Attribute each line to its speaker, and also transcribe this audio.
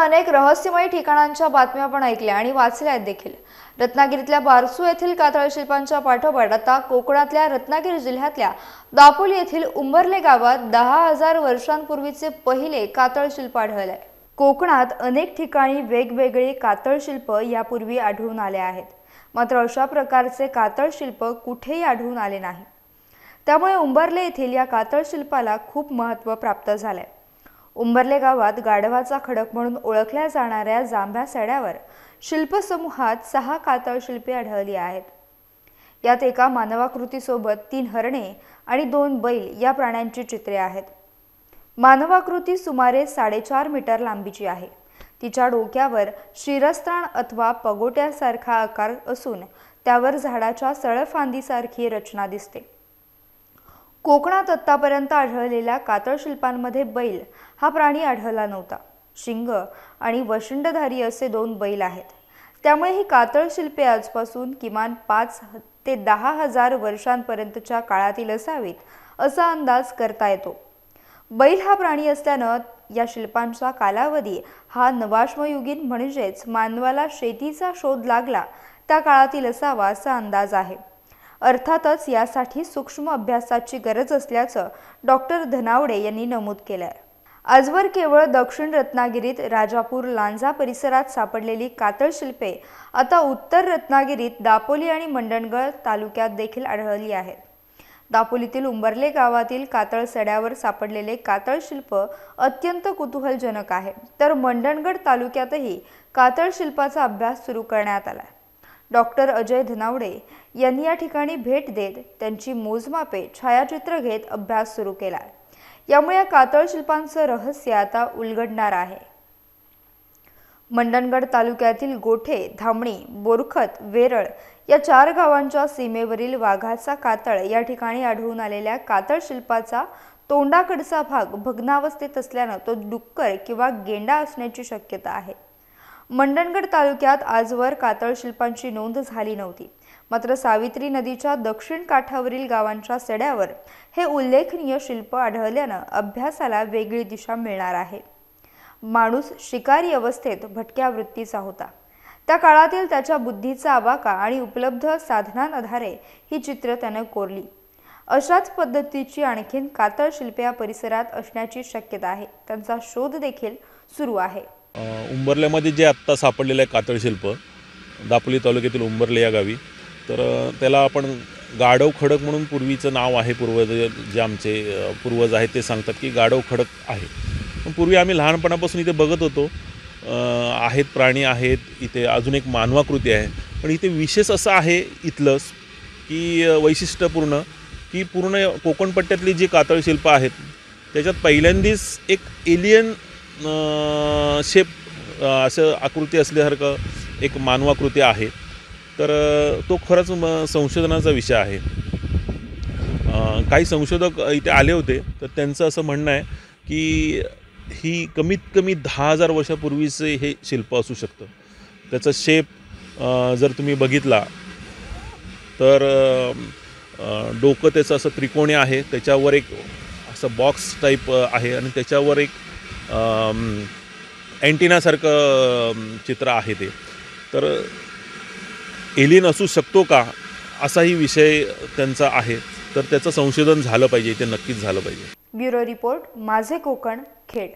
Speaker 1: अनेक रहस्यमय ठिकाणांच्या बातम्या आपण ऐकल्या आणि वाचल्या देखील। रत्नागिरीतल्या बारसू येथील कातळ शिल्पांच्या पाठोपाठ आता कोकणातल्या रत्नागिरी जिल्ह्यातल्या दापोली येथील उंबरले गावात 10,000 वर्षांपूर्वीचे पहिले कातळ शिल्प आढळले। कोकणात अनेक ठिकाणी वेगवेगळे कातळ शिल्प यापूर्वी आढळून आले आहेत, मात्र अशा प्रकारचे कातळ शिल्प कुठेही आढळून आले नाही। त्यामुळे उंबरले येथील या कातळ शिल्पाला खूप महत्त्व प्राप्त झाले। उंबरले गावात गाढवाचा खडक म्हणून ओळखल्या जाणाऱ्या जांभ्या सड्यावर शिल्पसमूहात 6 कातळ शिल्पे आढळली आहेत। यात एका मानवाकृतीसोबत 3 हरणे आणि 2 बैल या प्राण्यांची चित्रे आहेत। मानवाकृती सुमारे 4.5 मीटर लांबीची आहे। तिच्या डोक्यावर शिरस्त्राण अथवा पगोट्यासारखा आकार असून त्यावर झाडाच्या सळफांदीसारखी रचना दिसते। कोकणात आतापर्यंत आढळलेल्या कातळ शिल्पांमध्ये बैल हा प्राणी आढळला नव्हता। शिंग आणि वशिंडधारी असे 2 बैल आहेत। त्यामुळे ही कातळ शिल्पे आजपासून किमान 5 ते 10,000 वर्षांपर्यंतच्या काळातील असावीत असा अंदाज करता येतो। बैल हा प्राणी असल्याने या शिल्पांचा कालावधी हा नवाश्मयुगीन म्हणजेच मानवाला शेतीचा शोध लागला त्या काळातील असावा असा अंदाज आहे। अर्थातच यासाठी सूक्ष्म अभ्यासाची गरज असल्याचं डॉक्टर धनावडे यांनी नमूद केलंय। आजवर केवळ दक्षिण रत्नागिरीत राजापूर लांजा परिसरात सापडलेली कातळ शिल्पे आता उत्तर रत्नागिरीत दापोली आणि मंडणगड तालुक्यात देखील आढळली आहेत। दापोलीतील उंबरले गावातील कातळ सड्यावर सापडलेले कातळ शिल्प अत्यंत कुतूहलजनक आहे, तर मंडणगड तालुक्यातही कातळ शिल्पाचा अभ्यास सुरू करण्यात आला। डॉक्टर अजय धनावडे यांनी या ठिकाणी भेट देत त्यांची मोजमापे छायाचित्र घेत अभ्यास सुरू केला। यामुळे या कातळ शिल्पांचं रहस्य आता उलगडणार आहे। मंडणगड तालुक्यातील गोठे, धामणी, बोरखत, वेरळ या 4 गावांच्या सीमेवरील वाघाचा कातळ या ठिकाणी आढळून आलेल्या कातळ शिल्पाचा तोंडाकडचा भाग भग्नावस्थेत असल्याने तो डुक्कर किंवा गेंडा असण्याची शक्यता आहे। मंडणगड तालुक्यात आजवर कातळ शिल्पांची नोंद झाली नव्हती, मात्र सावित्री नदीच्या दक्षिण काठावरील गावांच्या सड्यावर हे उल्लेखनीय शिल्प आढळल्याने अभ्यासाला वेगळी दिशा मिळणार आहे। माणूस शिकारी अवस्थेत भटक्या वृत्तीचा होता। त्या काळातील त्याच्या बुद्धीचा आवाका आणि उपलब्ध साधनांआधारे ही चित्र त्याने कोरली। अशाच पद्धतीची आणखीन कातळ शिल्पे या परिसरात असण्याची शक्यता आहे। त्यांचा शोध देखील सुरू आहे।
Speaker 2: उंबरल्यामध्ये जे आत्ता सापडलेलं आहे कातळ शिल्प दापोली तालुक्यातील उंबरले या गावी, तर त्याला आपण गाढव खडक म्हणून पूर्वीचं नाव आहे। पूर्वज जे आमचे पूर्वज आहेत ते सांगतात की गाढव खडक आहे। पण पूर्वी आम्ही लहानपणापासून इथे बघत होतो, आहेत प्राणी आहेत, इथे अजून एक मानवाकृती आहे। पण इथे विशेष असं आहे इथलं की वैशिष्ट्यपूर्ण की पूर्ण कोकणपट्ट्यातली जी कातळ शिल्प आहेत त्याच्यात पहिल्यांदाच एक एलियन शेप असं आकृती असल्यासारखं एक मानवाकृती आहे। तर तो खरंच संशोधनाचा विषय आहे। काही संशोधक इथे आले होते, तर त्यांचं असं म्हणणं आहे की ही कमीत कमी 10,000 वर्षापूर्वीचे हे शिल्प असू शकतं। त्याचा शेप जर तुम्ही बघितला तर डोकं त्याचं असं त्रिकोणी आहे, त्याच्यावर एक असं बॉक्स टाईप आहे आणि त्याच्यावर एक अँटिनासारखं चित्र आहे ते। तर एलियन असू शकतो का असाही विषय त्यांचा आहे, तर त्याचं संशोधन झालं पाहिजे, ते नक्कीच झालं पाहिजे।
Speaker 1: ब्युरो रिपोर्ट, माझे कोकण, खेड।